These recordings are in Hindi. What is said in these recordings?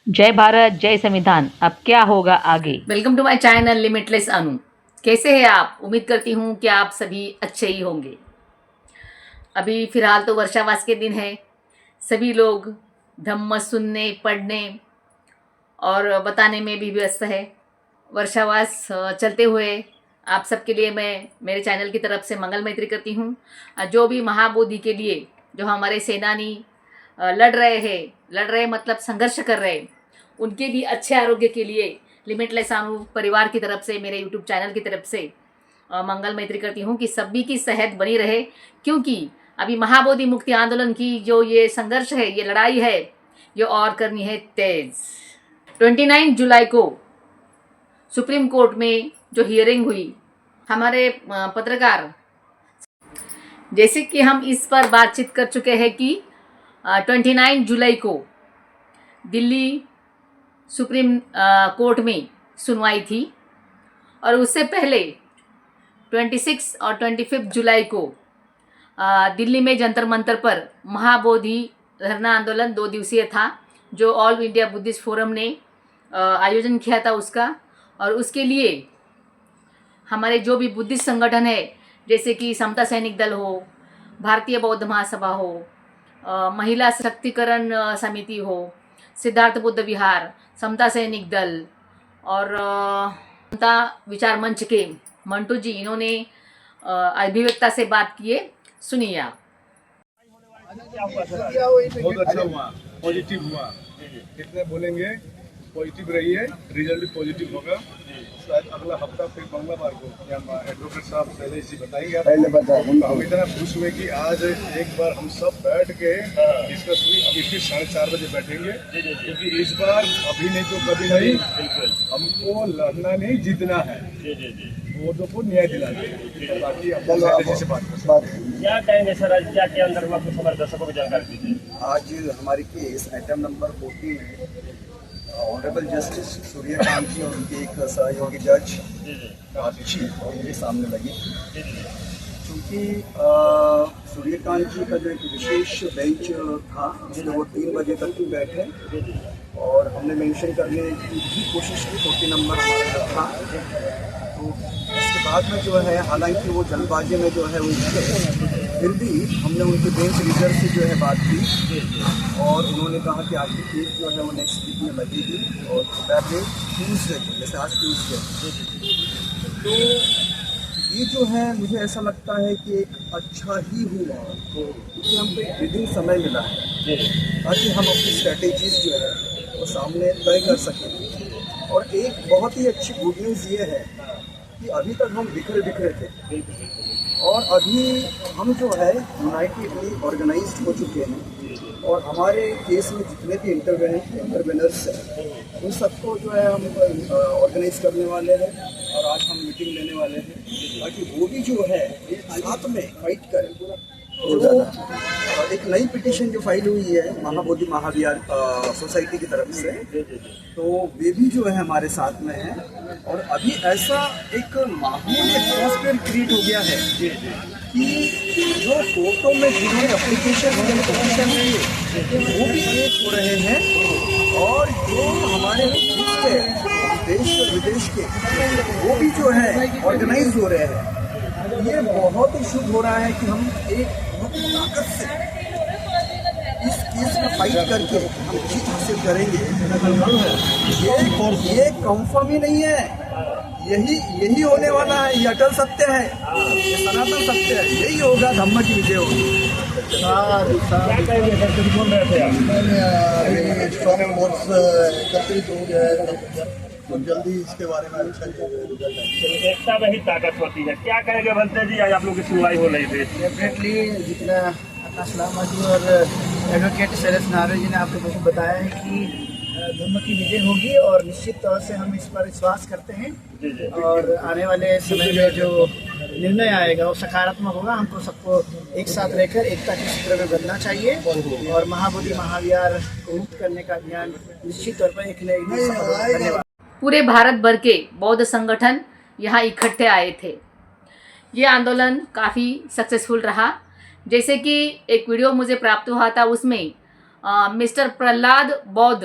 जय भारत जय संविधान। अब क्या होगा आगे। Welcome to my channel limitless Anu. कैसे हैं आप? उम्मीद करती हूँ कि आप सभी अच्छे ही होंगे। अभी फिलहाल तो वर्षावास के दिन है। सभी लोग धम्म सुनने, पढ़ने और बताने में भी व्यस्त है। वर्षावास चलते हुए आप सबके लिए मैं मेरे चैनल की तरफ से मंगल मैत्री करती हूँ। जो भी महाबोधि के लिए जो हमारे सेनानी लड़ रहे मतलब संघर्ष कर रहे, उनके भी अच्छे आरोग्य के लिए लिमिटलेस अनु परिवार की तरफ से, मेरे यूट्यूब चैनल की तरफ से मंगल मैत्री करती हूँ कि सभी की सेहत बनी रहे। क्योंकि अभी महाबोधि मुक्ति आंदोलन की जो ये संघर्ष है, ये लड़ाई है, ये और करनी है तेज। 29 जुलाई को सुप्रीम कोर्ट में जो हियरिंग हुई, हमारे पत्रकार जैसे कि हम इस पर बातचीत कर चुके हैं कि 29 जुलाई को दिल्ली सुप्रीम कोर्ट में सुनवाई थी और उससे पहले 26 और 25 जुलाई को दिल्ली में जंतर मंतर पर महाबोधि धरना आंदोलन 2 दिवसीय था, जो ऑल इंडिया बुद्धिस्ट फोरम ने आयोजन किया था उसका। और उसके लिए हमारे जो भी बुद्धिस्ट संगठन है, जैसे कि समता सैनिक दल हो, भारतीय बौद्ध महासभा हो, महिला शक्तिकरण समिति हो, सिद्धार्थ बुद्ध विहार, समता सैनिक दल और समता विचार मंच के मंटू जी, इन्होंने अभिव्यक्ता से बात किए। सुनिए आप। बहुत अच्छा हुआ, पॉजिटिव हुआ। कितने बोलेंगे पॉजिटिव रही है, रिजल्ट भी पॉजिटिव होगा। शायद अगला हफ्ता फिर मंगलवार को एडवोकेट साहब पहले इसी बताएंगे। हम इतना खुश हुए कि आज एक बार हम सब बैठ के डिस्कस हुई। अभी फिर 4:30 बजे बैठेंगे, क्योंकि इस बार अभी नहीं तो कभी नहीं, हमको लड़ना नहीं जीतना है, वोटों को न्याय दिलाना है। बाकी आप से बात क्या कहेंगे सर, आज क्या के अंदर में कुछ हमारे दर्शकों को जानकारी दीजिए। आज हमारी केस आइटम नंबर 14 में ऑनरेबल जस्टिस सूर्यकांत जी और उनके एक सहयोगी जज आदिची उनके सामने लगी। क्योंकि सूर्यकांत जी का जो एक विशेष बेंच था जिसमें वो 3 बजे तक भी बैठे, और हमने मेंशन करने की भी कोशिश की, 40 नंबर हमारा था। तो इसके बाद में जो है, हालांकि वो जल्दबाजी में जो है उनके, फिर भी हमने उनके बेंच रीडर से जो है बात की, और उन्होंने कहा कि आपकी केस जो है वो नेक्स्ट वीक में लगेगी, और प्रोबेबली ट्यूसडे को, जैसे आज ट्यूसडे। तो ये जो है, मुझे ऐसा लगता है कि एक अच्छा ही हुआ, क्योंकि हमको एक ब्रीदिंग समय मिला है ताकि हम अपनी स्ट्रैटेजीज जो है वो सामने तय कर सकें। और एक बहुत ही अच्छी गुड न्यूज़ ये है कि अभी तक हम बिखरे थे, और अभी हम जो है यूनाइटेडली ऑर्गेनाइज्ड हो चुके हैं, और हमारे केस में जितने भी इंटरवेनर्स हैं उन सबको जो है हम ऑर्गेनाइज करने वाले हैं, और आज हम मीटिंग लेने वाले हैं ताकि वो भी जो है साथ में फाइट करें। तो एक नई पिटीशन जो फाइल हुई है महाबोधि महाविहार सोसाइटी की तरफ से, तो वे भी जो है हमारे साथ में है। और अभी ऐसा एक माहौल, एटमॉस्फेयर क्रिएट हो गया है कि जो कोर्टों में जिन्होंने एप्लीकेशन वो भी क्रिएट हो रहे हैं, और जो हमारे देश विदेश के वो भी जो है ऑर्गेनाइज हो रहे हैं। ये बहुत ही शुभ हो रहा है कि हम एक बहुत ताकत से इस केस में फाइट करके हम जीत हासिल करेंगे। ये कंफर्म ही नहीं है, यही होने वाला है। ये अटल सत्य है, ये सनातन सत्य है, यही होगा, धम्म की विजय होगी। क्या कहेंगे सर, कुछ बोल रहे थे आप? अभी स्ट्रॉन्ग वोट्स एकत्रित हो गया है, तो जल्दी इसके बारे में अच्छा एकता में ही ताकत होती है। क्या कहेंगे बंते जी, आज आप लोग की सुनवाई हो रही थी? डेफिनेटली जितना आकाश लामा जी और एडवोकेट शरद नारे जी ने आप लोगों को बताया है कि धर्म की विजय होगी, और निश्चित तौर से हम इस पर विश्वास करते हैं। और आने वाले समय में जो निर्णय आएगा वो सकारात्मक होगा। हमको सबको एक साथ रहकर एकता के सूत्र में बनना चाहिए, और महाबोधि महाविहार को मुक्त करने का अभियान निश्चित तौर पर एक नई सफल होगा। धन्यवाद। पूरे भारत भर के बौद्ध संगठन यहाँ इकट्ठे आए थे। ये आंदोलन काफ़ी सक्सेसफुल रहा। जैसे कि एक वीडियो मुझे प्राप्त हुआ था, उसमें मिस्टर प्रहलाद बौद्ध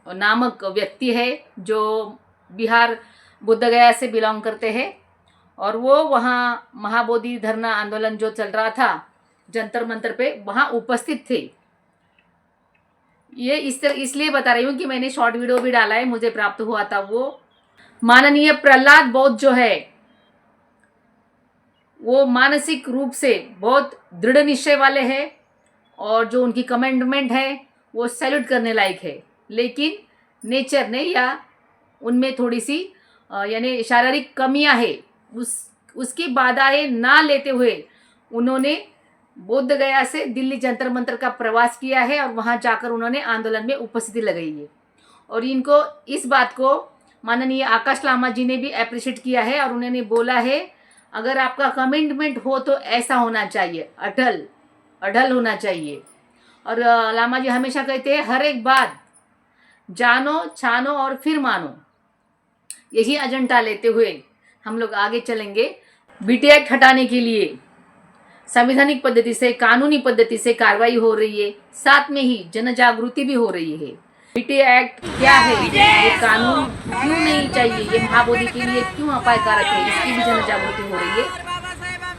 नामक व्यक्ति है जो बिहार बुद्धगया से बिलोंग करते हैं, और वो वहाँ महाबोधि धरना आंदोलन जो चल रहा था जंतर मंतर पे, वहाँ उपस्थित थे। ये इसलिए बता रही हूँ कि मैंने शॉर्ट वीडियो भी डाला है, मुझे प्राप्त हुआ था वो। माननीय प्रहलाद बौद्ध जो है वो मानसिक रूप से बहुत दृढ़ निश्चय वाले हैं, और जो उनकी कमेंडमेंट है वो सैल्यूट करने लायक है। लेकिन नेचर ने या उनमें थोड़ी सी यानी शारीरिक कमियां है, उसकी बाधाएं ना लेते हुए उन्होंने बोध गया से दिल्ली जंतर मंतर का प्रवास किया है, और वहां जाकर उन्होंने आंदोलन में उपस्थिति लगाई है। और इनको इस बात को माननीय आकाश लामा जी ने भी अप्रिशिएट किया है, और उन्होंने बोला है अगर आपका कमिटमेंट हो तो ऐसा होना चाहिए, अढ़ल होना चाहिए। और लामा जी हमेशा कहते हैं हर एक बात जानो, छानो और फिर मानो, यही एजेंडा लेते हुए हम लोग आगे चलेंगे। बीटी एक्ट हटाने के लिए संवैधानिक पद्धति से, कानूनी पद्धति से कार्रवाई हो रही है, साथ में ही जन जागृति भी हो रही है। बीटी एक्ट क्या है, ये कानून क्यों नहीं चाहिए, ये महाबोधि के लिए क्यों अपायकारक है, इसकी भी जन जागृति हो रही है।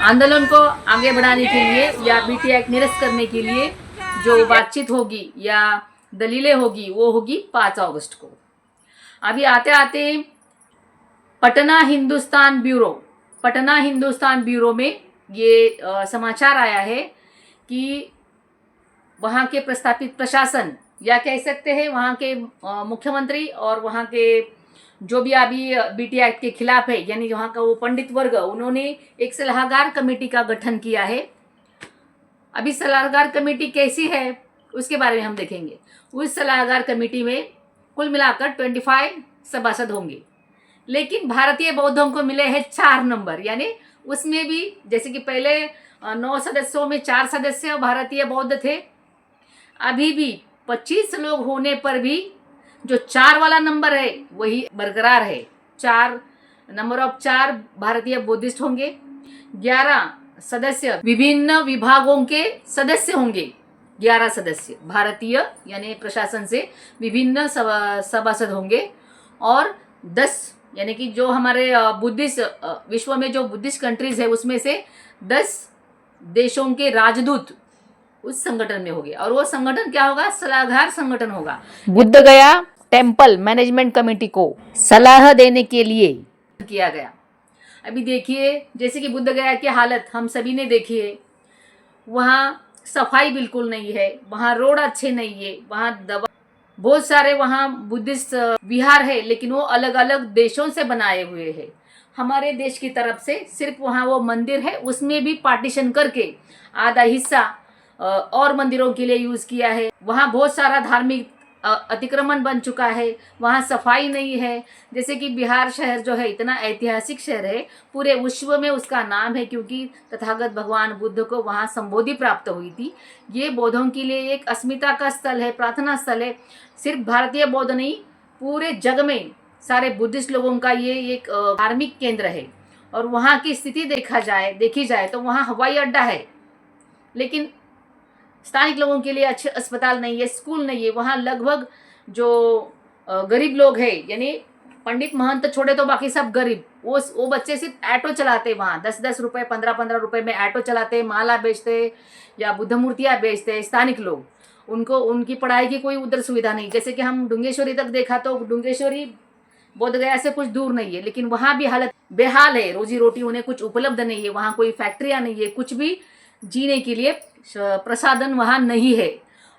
आंदोलन को आगे बढ़ाने के लिए या बीटी एक्ट निरस्त करने के लिए जो बातचीत होगी या दलीलें होगी वो होगी 5 अगस्त को। अभी आते आते पटना हिंदुस्तान ब्यूरो में ये समाचार आया है कि वहाँ के प्रस्थापित प्रशासन या कह सकते हैं वहाँ के मुख्यमंत्री और वहाँ के जो भी अभी बीटी एक्ट के खिलाफ है, यानी वहाँ का वो पंडित वर्ग, उन्होंने एक सलाहकार कमेटी का गठन किया है। अभी सलाहकार कमेटी कैसी है उसके बारे में हम देखेंगे। उस सलाहकार कमेटी में कुल मिलाकर 25 सभासद होंगे, लेकिन भारतीय बौद्धों को मिले हैं 4 नंबर, यानी उसमें भी जैसे कि पहले 9 सदस्यों में 4 सदस्य भारतीय बौद्ध थे, अभी भी 25 लोग होने पर भी जो 4 वाला नंबर है वही बरकरार है। 4 भारतीय बुद्धिस्ट होंगे, 11 सदस्य विभिन्न विभागों के सदस्य होंगे, 11 सदस्य भारतीय यानी प्रशासन से विभिन्न सभासद होंगे, और 10 यानी कि जो हमारे बुद्धिस्ट विश्व में जो बुद्धिस्ट कंट्रीज है उसमें से 10 देशों के राजदूत उस संगठन में होंगे। और वो संगठन क्या होगा, सलाहकार संगठन होगा। बुद्ध गया टेम्पल मैनेजमेंट कमेटी को सलाह देने के लिए किया गया। अभी देखिए जैसे कि बुद्ध गया की हालत हम सभी ने देखी है, वहाँ सफाई बिल्कुल नहीं है, वहाँ रोड अच्छे नहीं है, वहाँ दवा, बहुत सारे वहाँ बुद्धिस्ट विहार है, लेकिन वो अलग अलग देशों से बनाए हुए हैं। हमारे देश की तरफ से सिर्फ वहाँ वो मंदिर है, उसमें भी पार्टीशन करके आधा हिस्सा और मंदिरों के लिए यूज़ किया है। वहाँ बहुत सारा धार्मिक अतिक्रमण बन चुका है, वहाँ सफाई नहीं है। जैसे कि बिहार शहर जो है इतना ऐतिहासिक शहर है, पूरे विश्व में उसका नाम है क्योंकि तथागत भगवान बुद्ध को वहाँ संबोधि प्राप्त हुई थी। ये बौद्धों के लिए एक अस्मिता का स्थल है, प्रार्थना स्थल है। सिर्फ भारतीय बौद्ध नहीं, पूरे जग में सारे बुद्धिस्ट लोगों का ये एक धार्मिक केंद्र है। और वहाँ की स्थिति देखी जाए तो वहाँ हवाई अड्डा है, लेकिन स्थानिक लोगों के लिए अच्छे अस्पताल नहीं है, स्कूल नहीं है। वहाँ लगभग जो गरीब लोग हैं, यानी पंडित महंत छोड़े तो बाकी सब गरीब, वो बच्चे सिर्फ ऑटो चलाते, वहाँ 10-10 रुपये 15-15 रुपये में ऑटो चलाते, माला बेचते या बुद्ध मूर्तियाँ बेचते स्थानिक लोग। उनको उनकी पढ़ाई की कोई उधर सुविधा नहीं। जैसे कि हम डुंगेश्वरी तक देखा तो डुंगेश्वरी बोध गया से कुछ दूर नहीं है, लेकिन वहाँ भी हालत बेहाल है, रोजी रोटी उन्हें कुछ उपलब्ध नहीं है, वहाँ कोई फैक्ट्रियाँ नहीं है, कुछ भी जीने के लिए प्रसाधन वहाँ नहीं है।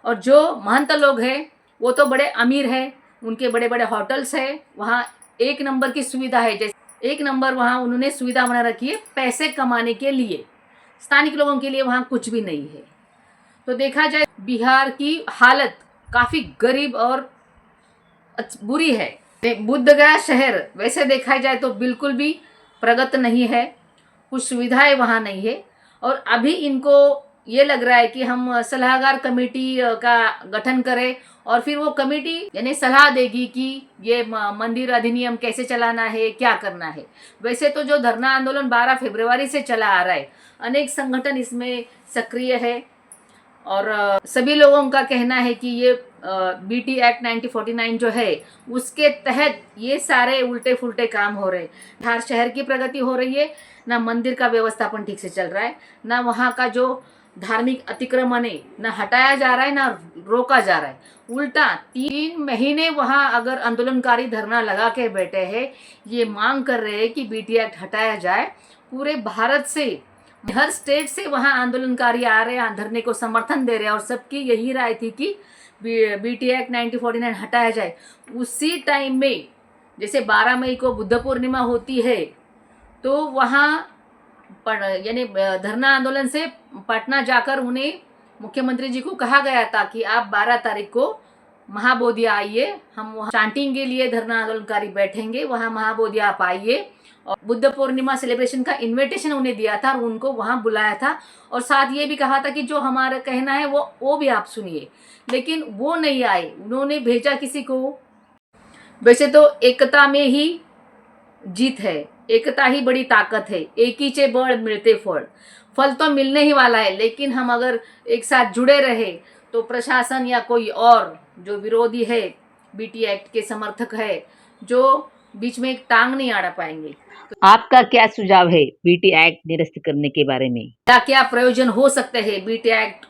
और जो महंत लोग हैं वो तो बड़े अमीर हैं, उनके बड़े बड़े होटल्स हैं, वहाँ 1 नंबर की सुविधा है। जैसे 1 नंबर वहाँ उन्होंने सुविधा बना रखी है पैसे कमाने के लिए। स्थानिक लोगों के लिए वहाँ कुछ भी नहीं है। तो देखा जाए बिहार की हालत काफ़ी गरीब और बुरी है। बुद्ध गया शहर वैसे देखा जाए तो बिल्कुल भी प्रगत नहीं है, कुछ सुविधाएं वहाँ नहीं है। और अभी इनको ये लग रहा है कि हम सलाहकार कमेटी का गठन करें और फिर वो कमेटी यानी सलाह देगी कि ये मंदिर अधिनियम कैसे चलाना है, क्या करना है। वैसे तो जो धरना आंदोलन 12 फरवरी से चला आ रहा है, अनेक संगठन इसमें सक्रिय है और सभी लोगों का कहना है कि ये BT एक्ट 1949 जो है उसके तहत ये सारे उल्टे फुल्टे काम हो रहे। हर शहर की प्रगति हो रही है, ना मंदिर का व्यवस्थापन ठीक से चल रहा है, ना वहाँ का जो धार्मिक अतिक्रमण है ना हटाया जा रहा है ना रोका जा रहा है। उल्टा 3 महीने वहाँ अगर आंदोलनकारी धरना लगा के बैठे हैं, ये मांग कर रहे हैं कि BT एक्ट हटाया जाए। पूरे भारत से हर स्टेट से वहाँ आंदोलनकारी आ रहे हैं, धरने को समर्थन दे रहे हैं और सबकी यही राय थी कि BT एक्ट 1949 हटाया जाए। उसी टाइम में जैसे 12 मई को बुद्ध पूर्णिमा होती है तो वहाँ यानी धरना आंदोलन से पटना जाकर उन्हें मुख्यमंत्री जी को कहा गया था कि आप 12 तारीख को महाबोधि आइए, हम वहाँ चांटिंग के लिए धरना आंदोलनकारी बैठेंगे, वहाँ महाबोधि आप आइए। और बुद्ध पूर्णिमा सेलिब्रेशन का इनविटेशन उन्हें दिया था और उनको वहाँ बुलाया था और साथ ये भी कहा था कि जो हमारा कहना है वो भी आप सुनिए, लेकिन वो नहीं आए, उन्होंने भेजा किसी को। वैसे तो एकता में ही जीत है, एकता ही बड़ी ताकत है, एकीचे बळ मिळते फळ। फल तो मिलने ही वाला है, लेकिन हम अगर एक साथ जुड़े रहे तो प्रशासन या कोई और जो विरोधी है, BT एक्ट के समर्थक है, जो बीच में एक टांग नहीं अड़ा पाएंगे। आपका क्या सुझाव है BT एक्ट निरस्त करने के बारे में? क्या क्या प्रयोजन हो सकते हैं BT एक्ट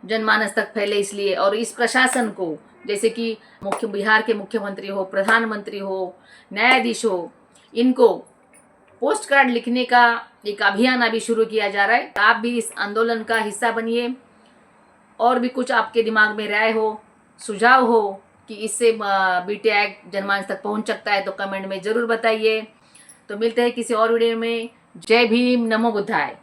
जनमानस तक फैले इसलिए, और इस प्रशासन को जैसे कि बिहार के मुख्यमंत्री हो, प्रधानमंत्री हो, न्यायाधीश हो, इनको पोस्ट कार्ड लिखने का एक अभियान अभी शुरू किया जा रहा है। आप भी इस आंदोलन का हिस्सा बनिए। और भी कुछ आपके दिमाग में राय हो, सुझाव हो कि इससे BT एक्ट जनमानस तक पहुंच सकता है तो कमेंट में ज़रूर बताइए। तो मिलते हैं किसी और वीडियो में। जय भीम, नमो बुद्धाय।